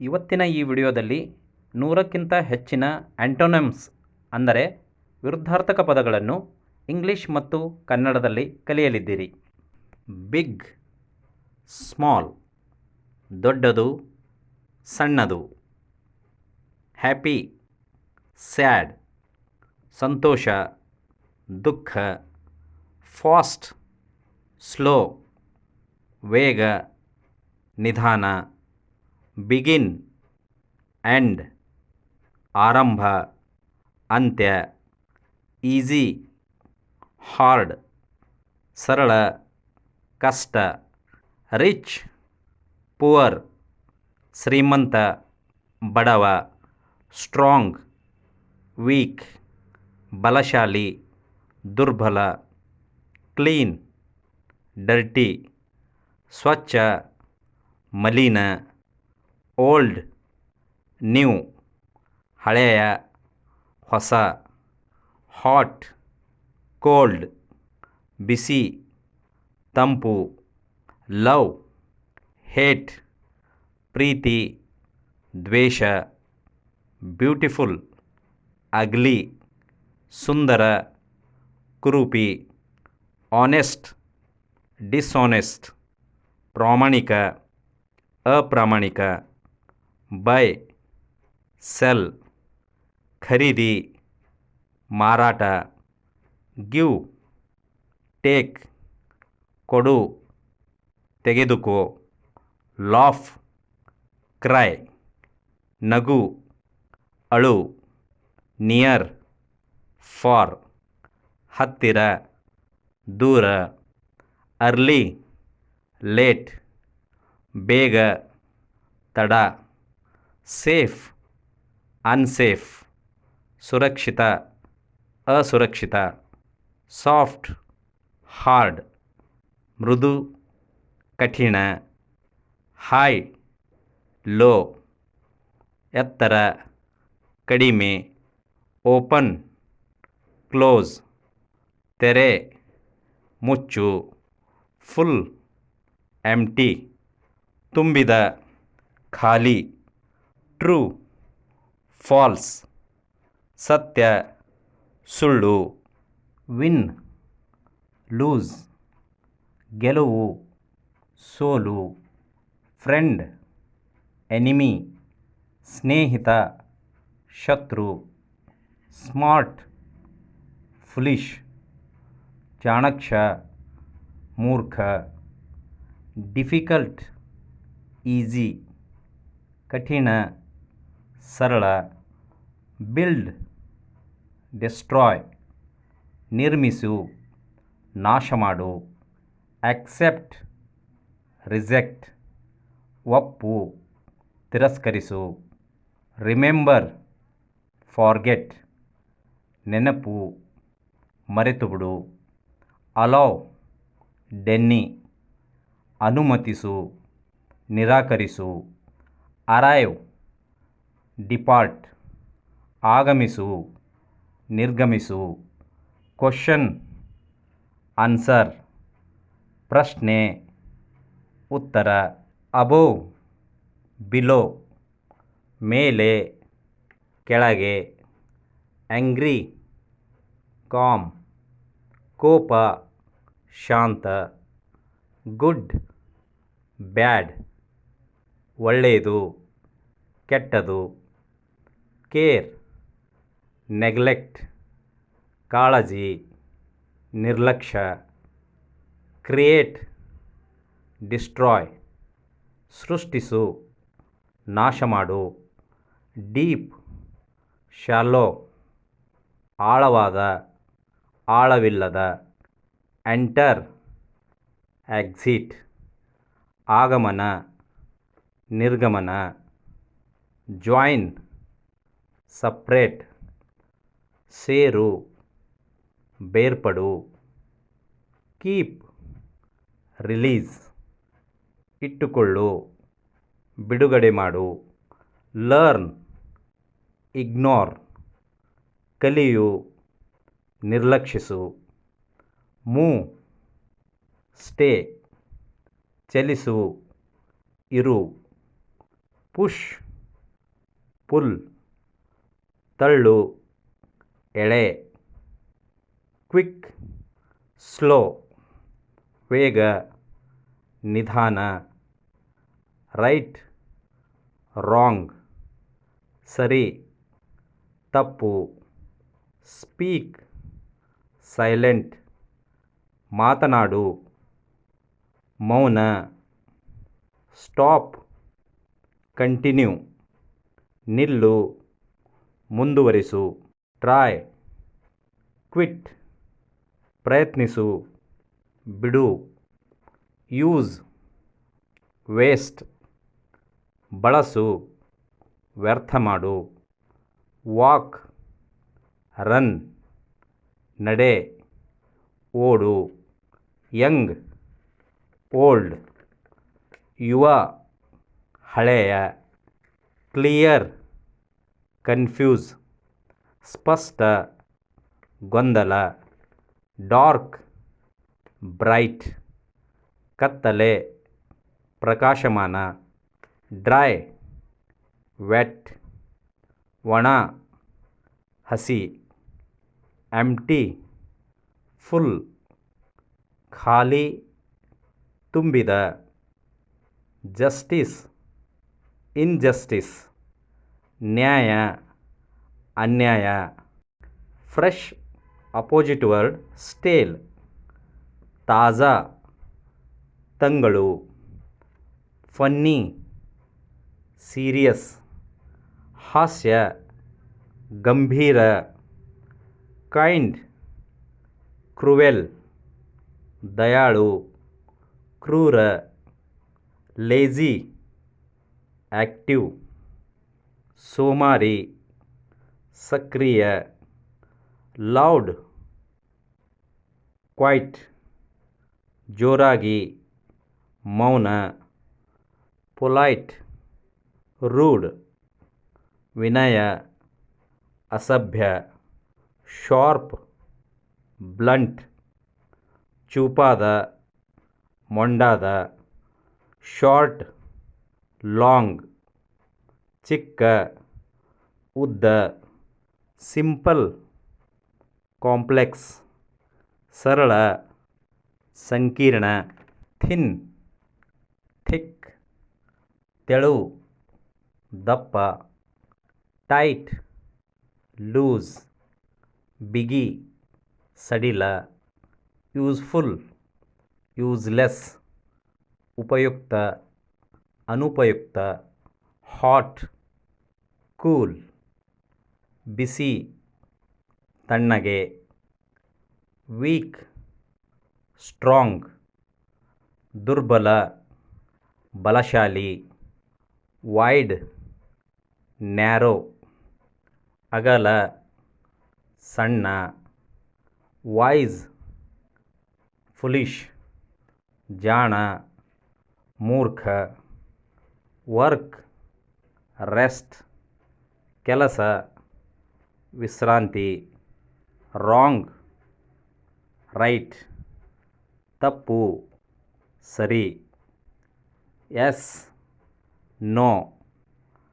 ಇವತ್ತಿನ ಈ ವಿಡಿಯೋದಲ್ಲಿ 100ಕ್ಕಿಂತ ಹೆಚ್ಚಿನ ಆಂಟೋನಿಮ್ಸ್ ಅಂದರೆ ವಿರುದ್ಧಾರ್ಥಕ ಪದಗಳನ್ನು ಇಂಗ್ಲಿಷ್ ಮತ್ತು ಕನ್ನಡದಲ್ಲಿ ಕಲಿಯಲಿದ್ದೀರಿ. ಬಿಗ್, ಸ್ಮಾಲ್, ದೊಡ್ಡದು, ಸಣ್ಣದು. ಹ್ಯಾಪಿ, ಸ್ಯಾಡ್, ಸಂತೋಷ, ದುಃಖ. ಫಾಸ್ಟ್, ಸ್ಲೋ, ವೇಗ, ನಿಧಾನ. ಬಿಗಿನ್, ಎಂಡ್, ಆರಂಭ, ಅಂತ್ಯ. ಈಸಿ, ಹಾರ್ಡ್, ಸರಳ, ಕಷ್ಟ. ರಿಚ್, ಪುವರ್, ಶ್ರೀಮಂತ, ಬಡವ. ಸ್ಟ್ರಾಂಗ್, ವೀಕ್, ಬಲಶಾಲಿ, ದುರ್ಬಲ. ಕ್ಲೀನ್, ಡರ್ಟಿ, ಸ್ವಚ್ಛ, ಮಲಿನ. ಓಲ್ಡ್, ನ್ಯೂ, ಹಳೆಯ, ಹೊಸ. ಹಾಟ್, ಕೋಲ್ಡ್, ಬಿಸಿ, ತಂಪು. ಲವ್, ಹೇಟ್, ಪ್ರೀತಿ, ದ್ವೇಷ. ಬ್ಯೂಟಿಫುಲ್, ಅಗ್ಲಿ, ಸುಂದರ, ಕುರೂಪಿ. ಆನೆಸ್ಟ್, ಡಿಸ್ಆನೆಸ್ಟ್, ಪ್ರಾಮಾಣಿಕ, ಅಪ್ರಾಮಾಣಿಕ. ಬೈ, ಸೆಲ್, ಖರೀದಿ, ಮಾರಾಟ. ಗಿವ್, ಟೇಕ್, ಕೊಡು, ತೆಗೆದುಕೋ. ಲಾಫ್, ಕ್ರೈ, ನಗು, ಅಳು. ನಿಯರ್, ಫಾರ್, ಹತ್ತಿರ, ದೂರ. ಅರ್ಲಿ, ಲೇಟ್, ಬೇಗ, ತಡ. ಸೇಫ್, ಅನ್ಸೇಫ್, ಸುರಕ್ಷಿತ, ಅಸುರಕ್ಷಿತ. ಸಾಫ್ಟ್, ಹಾರ್ಡ್, ಮೃದು, ಕಠಿಣ. ಹೈ, ಲೋ, ಎತ್ತರ, ಕಡಿಮೆ. ಓಪನ್, ಕ್ಲೋಸ್, ತೆರೆ, ಮುಚ್ಚು. ಫುಲ್, ಎಂಪ್ಟಿ, ತುಂಬಿದ, ಖಾಲಿ. ಟ್ರೂ, ಫಾಲ್ಸ್, ಸತ್ಯ, ಸುಳ್ಳು. ವಿನ್, ಲೂಸ್, ಗೆಲುವು, ಸೋಲು. ಫ್ರೆಂಡ್, ಎನಿಮಿ, ಸ್ನೇಹಿತ, ಶತ್ರು. ಸ್ಮಾರ್ಟ್, ಫುಲಿಶ್, ಚಾಣಾಕ್ಷ, ಮೂರ್ಖ. ಡಿಫಿಕಲ್ಟ್, ಈಸಿ, ಕಠಿಣ, ಸರಳ. ಬಿಲ್ಡ್, ಡೆಸ್ಟ್ರಾಯ್, ನಿರ್ಮಿಸು, ನಾಶ ಮಾಡು. ಆಕ್ಸೆಪ್ಟ್, ರಿಜೆಕ್ಟ್, ಒಪ್ಪು, ತಿರಸ್ಕರಿಸು. ರಿಮೆಂಬರ್, ಫಾರ್ಗೆಟ್, ನೆನಪು, ಮರೆತುಬಿಡು. ಅಲೌ, ಡೆನ್ನಿ, ಅನುಮತಿಸು, ನಿರಾಕರಿಸು. ಅರೈವ್, ಡಿಪಾರ್ಟ್, ಆಗಮಿಸು, ನಿರ್ಗಮಿಸು. ಕ್ವಶನ್, ಆನ್ಸರ್, ಪ್ರಶ್ನೆ, ಉತ್ತರ. ಅಬೋವ್, ಬಿಲೋ, ಮೇಲೆ, ಕೆಳಗೆ. ಆಂಗ್ರಿ, ಕಾಮ್, ಕೋಪ, ಶಾಂತ. ಗುಡ್, ಬ್ಯಾಡ್, ಒಳ್ಳೆಯದು, ಕೆಟ್ಟದು. ಕೇರ್, ನೆಗ್ಲೆಕ್ಟ್, ಕಾಳಜಿ, ನಿರ್ಲಕ್ಷ್ಯ. ಕ್ರಿಯೇಟ್, ಡಿಸ್ಟ್ರಾಯ್, ಸೃಷ್ಟಿಸು, ನಾಶ ಮಾಡು. ಡೀಪ್, ಶಾಲೋ, ಆಳವಾದ, ಆಳವಿಲ್ಲದ. ಎಂಟರ್, ಎಕ್ಸಿಟ್, ಆಗಮನ, ನಿರ್ಗಮನ. ಜಾಯಿನ್, ಸಪ್ರೇಟ್, ಸೇರು, ಬೇರ್ಪಡು. ಕೀಪ್, ರಿಲೀಸ್, ಇಟ್ಟುಕೊಳ್ಳು, ಬಿಡುಗಡೆ ಮಾಡು. ಲರ್ನ್, ಇಗ್ನೋರ್, ಕಲಿಯು, ನಿರ್ಲಕ್ಷಿಸು. ಮೂವ್, ಸ್ಟೇ, ಚಲಿಸು, ಇರು. ಪುಷ್, ಪುಲ್, ತಳ್ಳು, ಎಳೆ. ಕ್ವಿಕ್, ಸ್ಲೋ, ವೇಗ, ನಿಧಾನ. ರೈಟ್, ರಾಂಗ್, ಸರಿ, ತಪ್ಪು. ಸ್ಪೀಕ್, ಸೈಲೆಂಟ್, ಮಾತನಾಡು, ಮೌನ. ಸ್ಟಾಪ್, ಕಂಟಿನ್ಯೂ, ನಿಲ್ಲು, ಮುಂದುವರಿಸು. ಟ್ರೈ, ಕ್ವಿಟ್, ಪ್ರಯತ್ನಿಸು, ಬಿಡು. ಯೂಸ್, ವೇಸ್ಟ್, ಬಳಸು, ವ್ಯರ್ಥ ಮಾಡು. ವಾಕ್, ರನ್, ನಡೆ, ಓಡು. ಯಂಗ್, ಓಲ್ಡ್, ಯುವ, ಹಳೆಯ. ಕ್ಲಿಯರ್, ಕನ್ಫ್ಯೂಸ್, ಸ್ಪಷ್ಟ, ಗೊಂದಲ. ಡಾರ್ಕ್, ಬ್ರೈಟ್, ಕತ್ತಲೆ, ಪ್ರಕಾಶಮಾನ. ಡ್ರೈ, ವೆಟ್, ಒಣ, ಹಸಿ. ಎಂಪ್ಟಿ, ಫುಲ್, ಖಾಲಿ, ತುಂಬಿದ. ಜಸ್ಟಿಸ್, ಇನ್ಜಸ್ಟಿಸ್, ನ್ಯಾಯ, ಅನ್ಯಾಯ. ಫ್ರೆಶ್, ಅಪೋಸಿಟ್ ವರ್ಡ್ ಸ್ಟೇಲ್, ತಾಜಾ, ತಂಗಳು. ಫನ್ನಿ, ಸೀರಿಯಸ್, ಹಾಸ್ಯ, ಗಂಭೀರ. ಕೈಂಡ್, ಕ್ರುವೆಲ್, ದಯಾಳು, ಕ್ರೂರ. ಲೇಜಿ, ಆಕ್ಟಿವ್, ಸೋಮಾರಿ, ಸಕ್ರಿಯ. ಲೌಡ್, ಕ್ವೈಟ್, ಜೋರಾಗಿ, ಮೌನ. ಪೊಲೈಟ್, ರೂಡ್, ವಿನಯ, ಅಸಭ್ಯ. ಶಾರ್ಪ್, ಬ್ಲಂಟ್, ಚೂಪಾದ, ಮೊಂಡಾದ. ಶಾರ್ಟ್, ಲಾಂಗ್, ಚಿಕ್ಕ, ಉದ್ದ. ಸಿಂಪಲ್, ಕಾಂಪ್ಲೆಕ್ಸ್, ಸರಳ, ಸಂಕೀರ್ಣ. ಥಿನ್, ಥಿಕ್, ತೆಳು, ದಪ್ಪ. ಟೈಟ್, ಲೂಸ್, ಬಿಗಿ, ಸಡಿಲ. ಯೂಸ್ಫುಲ್, ಯೂಸ್ಲೆಸ್, ಉಪಯುಕ್ತ, ಅನುಪಯುಕ್ತ. ಹಾಟ್, ಕೂಲ್, ಬಿಸಿ, ತಣ್ಣಗೆ. ವೀಕ್, ಸ್ಟ್ರಾಂಗ್, ದುರ್ಬಲ, ಬಲಶಾಲಿ. ವೈಡ್, ನ್ಯಾರೋ, ಅಗಲ, ಸಣ್ಣ. ವೈಸ್, ಫುಲಿಶ್, ಜಾಣ, ಮೂರ್ಖ. ವರ್ಕ್, ರೆಸ್ಟ್, ಕೆಲಸ, ವಿಶ್ರಾಂತಿ. ರಾಂಗ್, ರೈಟ್, ತಪ್ಪು, ಸರಿ. ಎಸ್, ನೋ,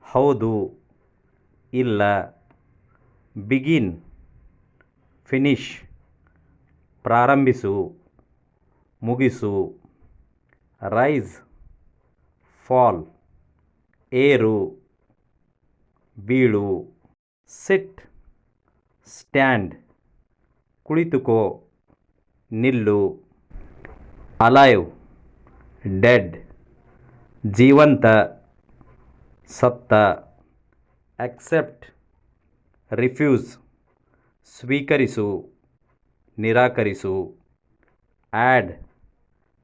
ಹೌದು, ಇಲ್ಲ. ಬಿಗಿನ್, ಫಿನಿಶ್, ಪ್ರಾರಂಭಿಸು, ಮುಗಿಸು. ರೈಸ್, ಫಾಲ್, ಏರು, ಬೀಳು. ಸಿಟ್, ಸ್ಟ್ಯಾಂಡ್, ಕುಳಿತುಕೋ, ನಿಲ್ಲು. ಅಲೈವ್, ಡೆಡ್, ಜೀವಂತ, ಸತ್ತ. ಅಕ್ಸೆಪ್ಟ್, ರಿಫ್ಯೂಸ್, ಸ್ವೀಕರಿಸು, ನಿರಾಕರಿಸು. ಆ್ಯಡ್,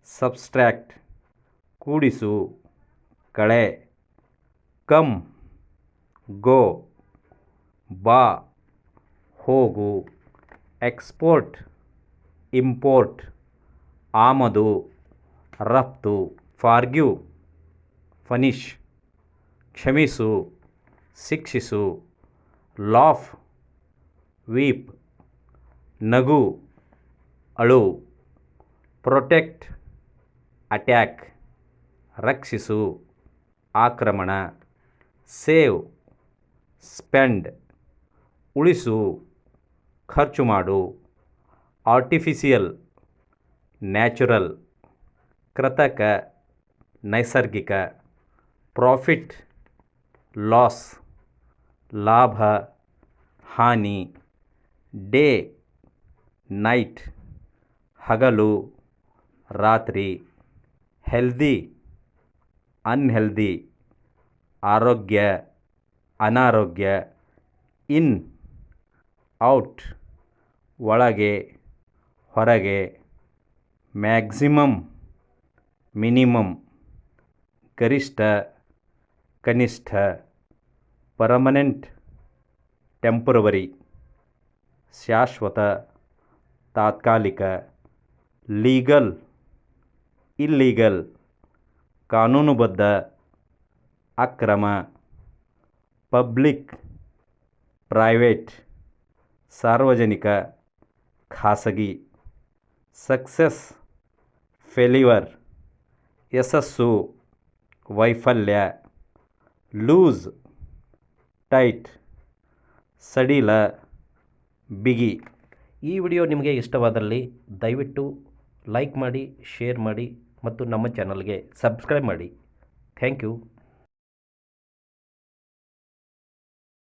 ಸಬ್ಸ್ಟ್ರ್ಯಾಕ್ಟ್, ಕೂಡಿಸು, ಕಳೆ. ಕಮ್, ಗೋ, ಬಾ, ಹೋಗು. ಎಕ್ಸ್ಪೋರ್ಟ್, ಇಂಪೋರ್ಟ್, ಆಮದು, ರಫ್ತು. ಫಾರ್ಗ್ಯೂ, ಫನಿಶ್, ಕ್ಷಮಿಸು, ಶಿಕ್ಷಿಸು. ಲಾಫ್, ವೀಪ್, ನಗು, ಅಳು. ಪ್ರೊಟೆಕ್ಟ್, ಅಟ್ಯಾಕ್, ರಕ್ಷಿಸು, ಆಕ್ರಮಣ. ಸೇವ್, ಸ್ಪೆಂಡ್ ಉಳಿಸು, ಖರ್ಚು ಮಾಡು. ಆರ್ಟಿಫಿಷಿಯಲ್ ನ್ಯಾಚುರಲ್ ಕೃತಕ ನೈಸರ್ಗಿಕ. ಪ್ರಾಫಿಟ್ ಲಾಸ್ ಲಾಭ ಹಾನಿ. ಡೇ ನೈಟ್ ಹಗಲು ರಾತ್ರಿ. ಹೆಲ್ದಿ ಅನ್ಹೆಲ್ದಿ ಆರೋಗ್ಯ ಅನಾರೋಗ್ಯ. ಇನ್ ಔಟ್ ಒಳಗೆ ಹೊರಗೆ. ಮ್ಯಾಕ್ಸಿಮಮ್ ಮಿನಿಮಮ್ ಗರಿಷ್ಠ ಕನಿಷ್ಠ. ಪರ್ಮನೆಂಟ್ ಟೆಂಪರವರಿ ಶಾಶ್ವತ ತಾತ್ಕಾಲಿಕ. ಲೀಗಲ್ ಇಲ್ಲೀಗಲ್ ಕಾನೂನುಬದ್ಧ ಅಕ್ರಮ. ಪಬ್ಲಿಕ್ ಪ್ರೈವೇಟ್ ಸಾರ್ವಜನಿಕ ಖಾಸಗಿ. ಸಕ್ಸಸ್ ಫೇಲ್ಯೂರ್ ಯಶಸ್ಸು ವೈಫಲ್ಯ. ಲೂಸ್ ಟೈಟ್ ಸಡಿಲ ಬಿಗಿ. ಈ ವಿಡಿಯೋ ನಿಮಗೆ ಇಷ್ಟವಾದಲ್ಲಿ ದಯವಿಟ್ಟು ಲೈಕ್ ಮಾಡಿ, ಶೇರ್ ಮಾಡಿ ಮತ್ತು ನಮ್ಮ ಚಾನಲ್ಗೆ ಸಬ್ಸ್ಕ್ರೈಬ್ ಮಾಡಿ. Thank you.